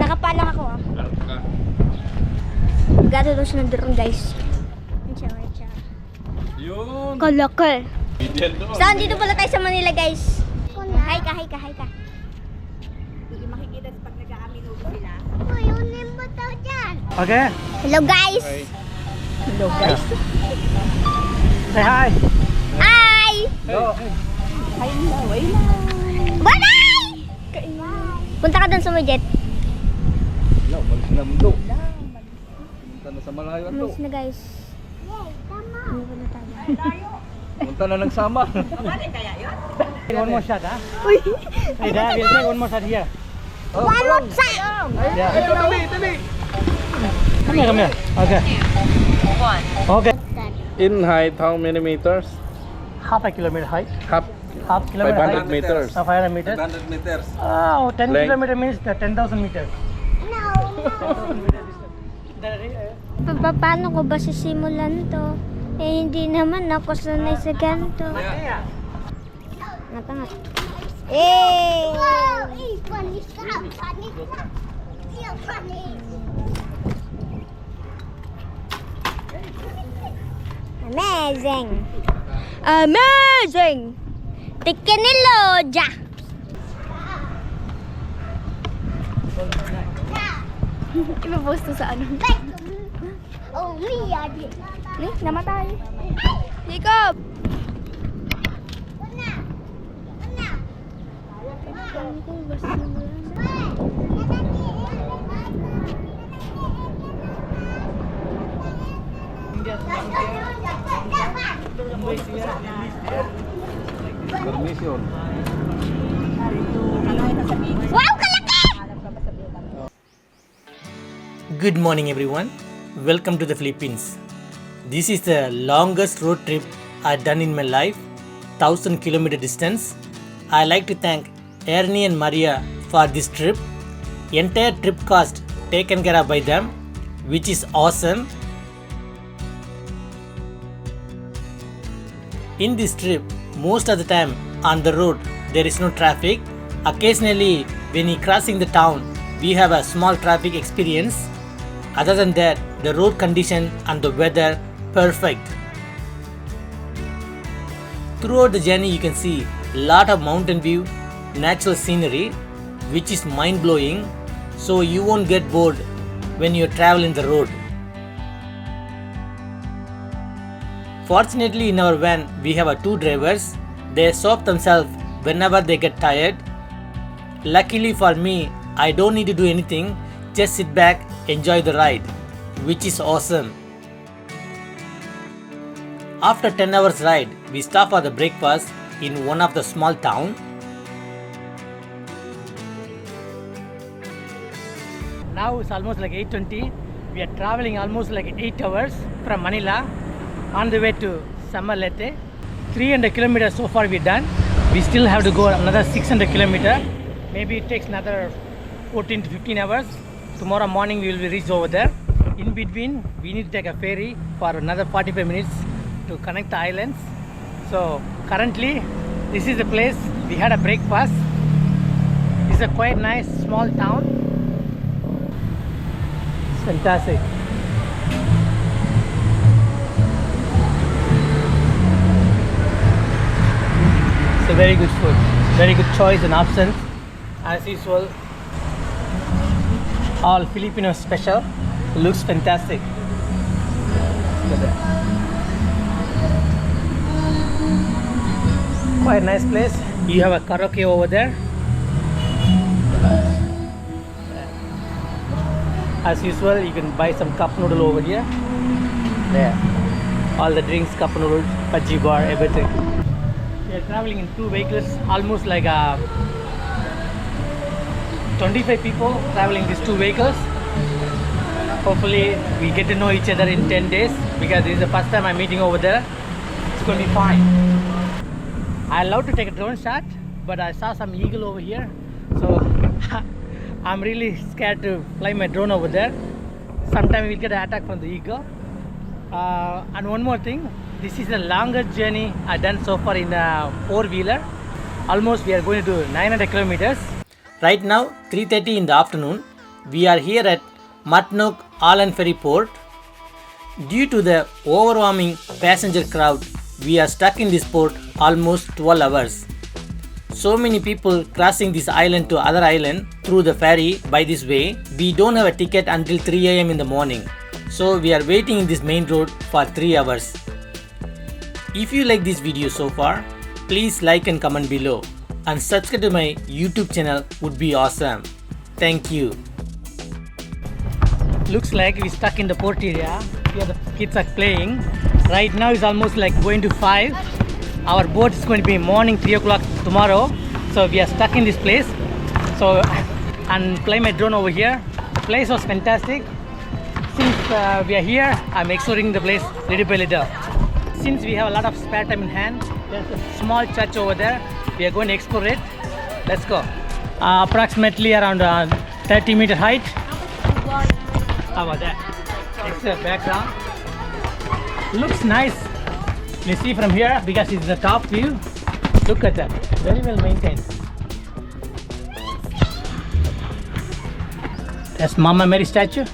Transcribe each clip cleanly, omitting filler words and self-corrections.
Nakapalang ako ah. Gado daw siya ng drone guys. Yan siya. Yun. Kalakal. So, dito pala tayo sa Manila guys. Hi ka. Hindi makikita pag nag-aaminudo sila. Mayunin mo daw dyan. Okay. Hello guys. Hello guys. Say hi. Hi. Go. Hi na, way na. Bye-bye. Punta ka dun sa Mujet. Wala, malis na mundo. Punta na sa malayo to. Malis na guys. Ano ba na tayo? Punta na ng Samar. Pwede kaya yun? One more shot, huh? Uy. Hey, Dad, we'll take one more shot here. One more shot. Yeah. Ito, tali. Come here. Okay. One. Okay. In height, how many meters? Half a kilometer height. Half kilometer 500 height. meters. 500 meters. 500 meters. Oh, 10 Length. kilometer means 10,000 meters. Paano ko ba sisimulan to? Eh, hindi naman ako sanay sa ganito. Nga. Eh! Amazing! Amazing! Tikiniloja! Ipapost to sa ano? Oh, Mia! Namatay! Jacob! Permission. Wow, kalaki! Good morning, everyone. Welcome to the Philippines. This is the longest road trip I've done in my life, 1,000-kilometer distance. I like to thank Ernie and Maria for this trip. Entire trip cost taken care of by them, which is awesome. In this trip, most of the time on the road there is no traffic. Occasionally, when we crossing the town, we have a small traffic experience. Other than that, the road condition and the weather perfect. Throughout the journey, you can see a lot of mountain view, natural scenery, which is mind blowing. So you won't get bored when you travel in the road. Fortunately, in our van, we have two drivers. They stop themselves whenever they get tired. Luckily for me, I don't need to do anything, just sit back, enjoy the ride, which is awesome. After 10 hours ride, we stop for the breakfast in one of the small town. Now it's almost like 8:20. We are traveling almost like 8 hours from Manila on the way to Samar. 300 kilometers so far we done. We still have to go another 600 kilometers. Maybe it takes another 14 to 15 hours. Tomorrow morning we will be reached over there. In between, we need to take a ferry for another 45 minutes to connect the islands. So currently, this is the place we had a breakfast. It's a quite nice small town. It's fantastic. It's a very good food, very good choice and options. As usual, all Filipino special. Looks fantastic. Look at that. Quite a nice place. You have a karaoke over there. As usual, you can buy some cup noodle over here. There. All the drinks, cup noodles, bhaji bar, everything. We are traveling in two vehicles, almost like 25 people traveling these two vehicles. Hopefully we get to know each other in 10 days because this is the first time I'm meeting over there. It's going to be fine. I love to take a drone shot, but I saw some eagle over here, so I'm really scared to fly my drone over there. Sometime we'll get an attack from the eagle. And one more thing, this is the longest journey I've done so far in a four-wheeler. Almost we are going to do 900 kilometers. Right now 3:30 in the afternoon. We are here at Matnook Island Ferry Port. Due to the overwhelming passenger crowd, we are stuck in this port almost 12 hours. So many people crossing this island to other island through the ferry by this way. We don't have a ticket until 3 am in the morning. So we are waiting in this main road for 3 hours. If you like this video so far, please like and comment below. And subscribe to my YouTube channel would be awesome. Thank you. Looks like we're stuck in the port area. Here the kids are playing. Right now it's almost like going to 5. Our boat is going to be morning 3 o'clock tomorrow. So we are stuck in this place. So and play my drone over here. The place was fantastic. Since we are here, I'm exploring the place little by little. Since we have a lot of spare time in hand, there's a small church over there. We are going to explore it. Let's go. Approximately around 30-meter height. How about that? Extra background. Looks nice. You see from here because it's the top view. Look at that. Very well maintained. That's Mama Mary statue.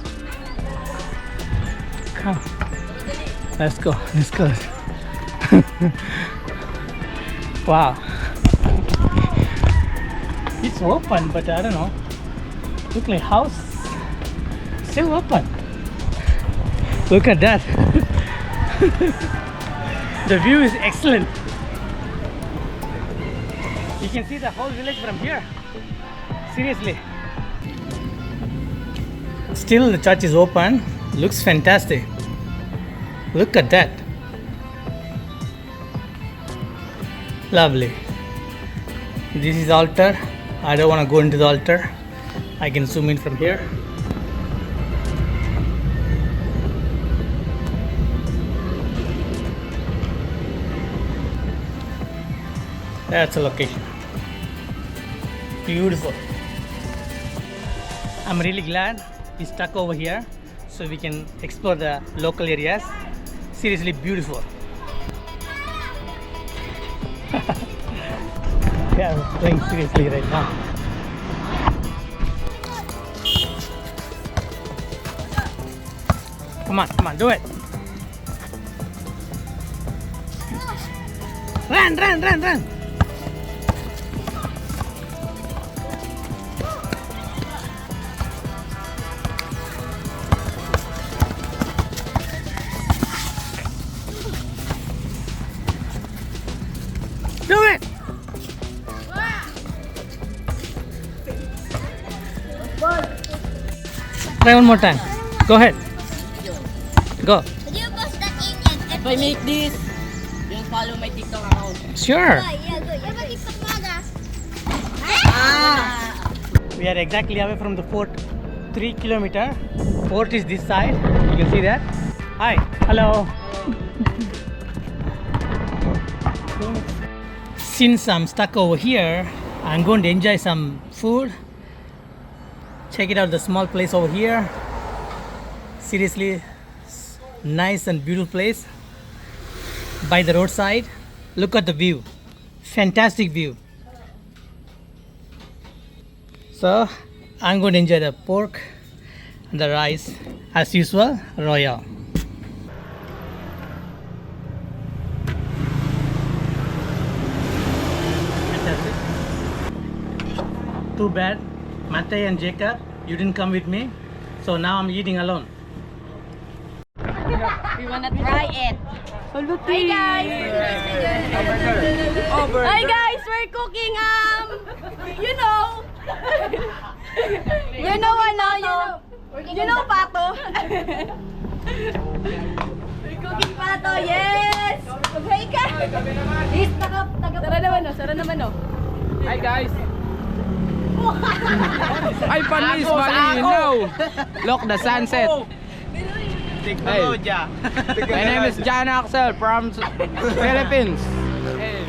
Come. Let's go. Let's go. Wow. It's open, but I don't know. Look like house. Still open. Look at that. The view is excellent. You can see the whole village from here. Seriously. Still the church is open. Looks fantastic. Look at that. Lovely. This is altar. I don't want to go into the altar. I can zoom in from here. That's a location. Beautiful. I'm really glad we stuck over here so we can explore the local areas. Seriously beautiful. Yeah, I'm playing seriously right now. Come on, do it. Run. Do it! Try one more time. Go ahead. Go. Could you post that in If I make this, you'll follow my TikTok account. Sure. Yeah, good. You have a TikTok maga. We are exactly away from the fort. 3 kilometer. Fort is this side. You can see that. Hi. Hello. Since I'm stuck over here, I'm going to enjoy some food. Check it out, the small place over here. Seriously, nice and beautiful place. By the roadside. Look at the view. Fantastic view. So, I'm going to enjoy the pork and the rice. As usual, royal. Too bad, Mate and Jacob, you didn't come with me, so now I'm eating alone. We wanna try it. Hi guys! Hi guys! We're cooking you know pato. We're cooking pato, yes! Mag-hi ka! Yes, Sara naman oh. Hi guys! Ay, panis, malinaw! Look, the sunset! Hey. My name is John Axel from Philippines. Hey.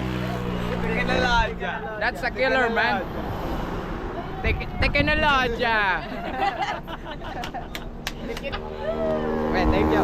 That's a killer, man. Technology. Wait, thank you.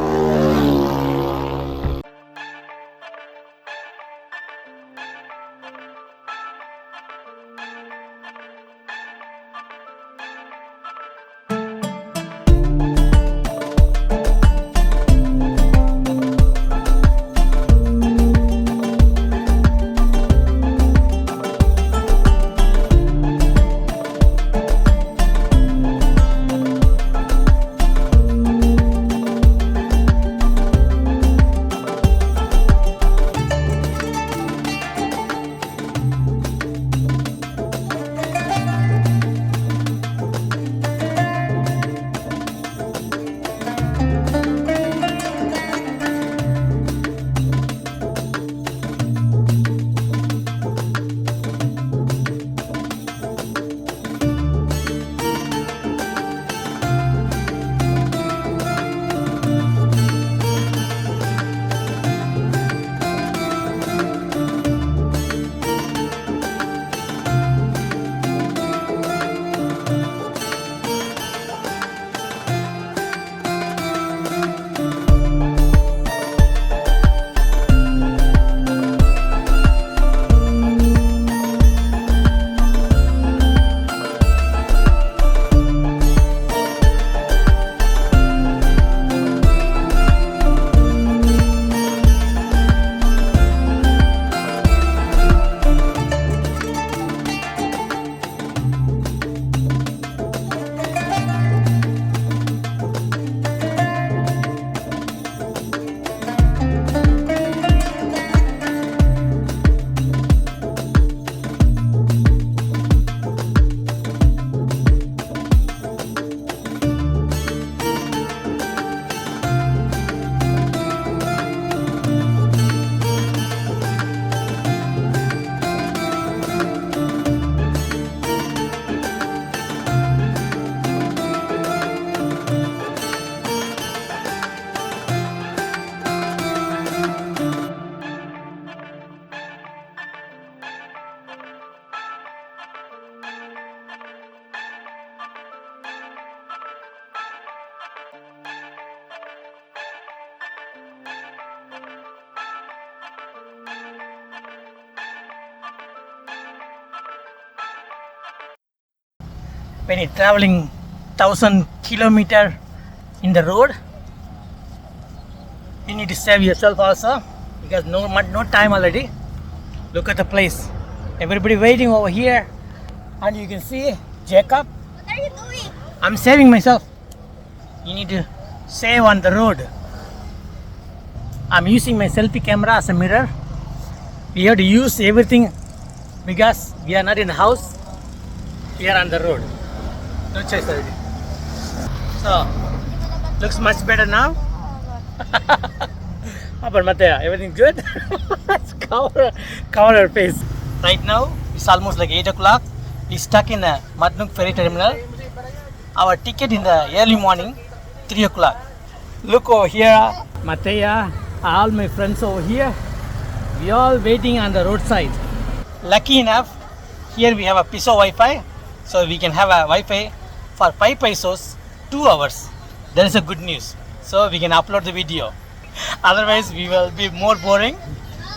when you're traveling 1,000 kilometers in the road, you need to save yourself also because no time already. Look at the place. Everybody waiting over here, and you can see Jacob. What are you doing? I'm saving myself. You need to save on the road. I'm using my selfie camera as a mirror. We have to use everything because we are not in the house. We are on the road. No choice already. So, looks much better now. But Mataya, everything good? Let's cover our face. Right now, it's almost like 8 o'clock. We're stuck in the Madnuk ferry terminal. Our ticket in the early morning, 3 o'clock. Look over here, Mataya, all my friends over here. We all waiting on the roadside. Lucky enough, here we have a piece of Wi-Fi, so we can have a Wi-Fi for 5 pesos, 2 hours. That is a good news. So we can upload the video. Otherwise, we will be more boring.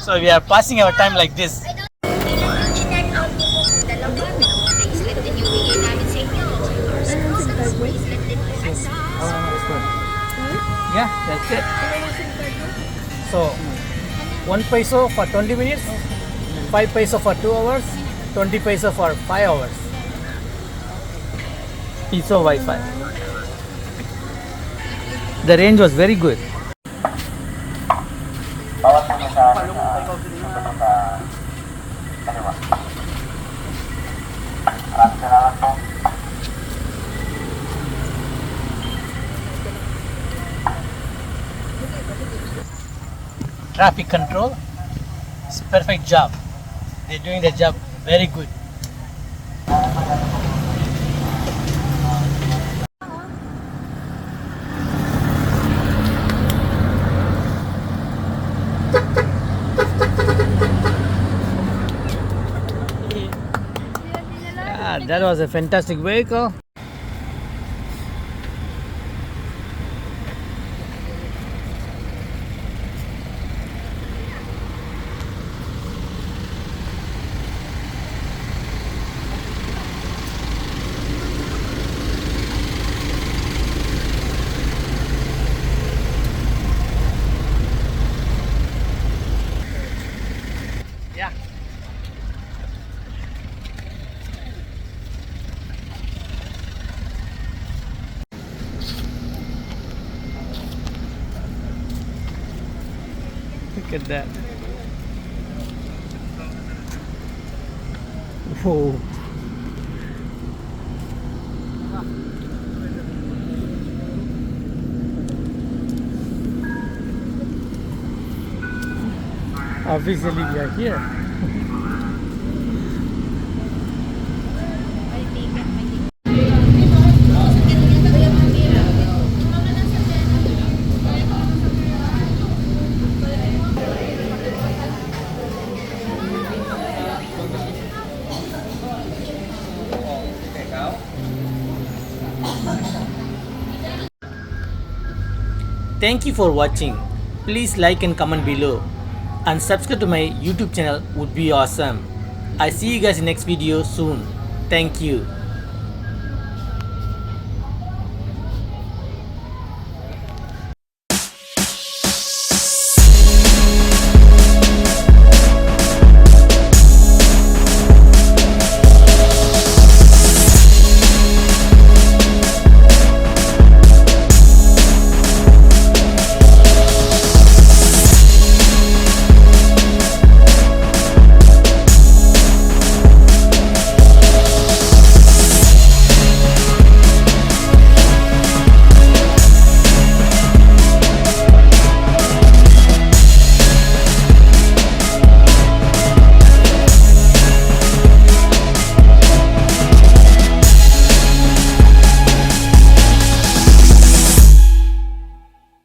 So we are passing our time like this. Yeah, that's it. So, 1 peso for 20 minutes, 5 peso for 2 hours, 20 peso for 5 hours. Piece of Wi-Fi. The range was very good. Traffic control, it's a perfect job. They're doing their job very good. Yeah, that was a fantastic vehicle. Yeah. Look at that. Whoa. Obviously we are here. Thank you for watching. Please like and comment below. And subscribe to my YouTube channel would be awesome. I see you guys in next video soon. Thank you.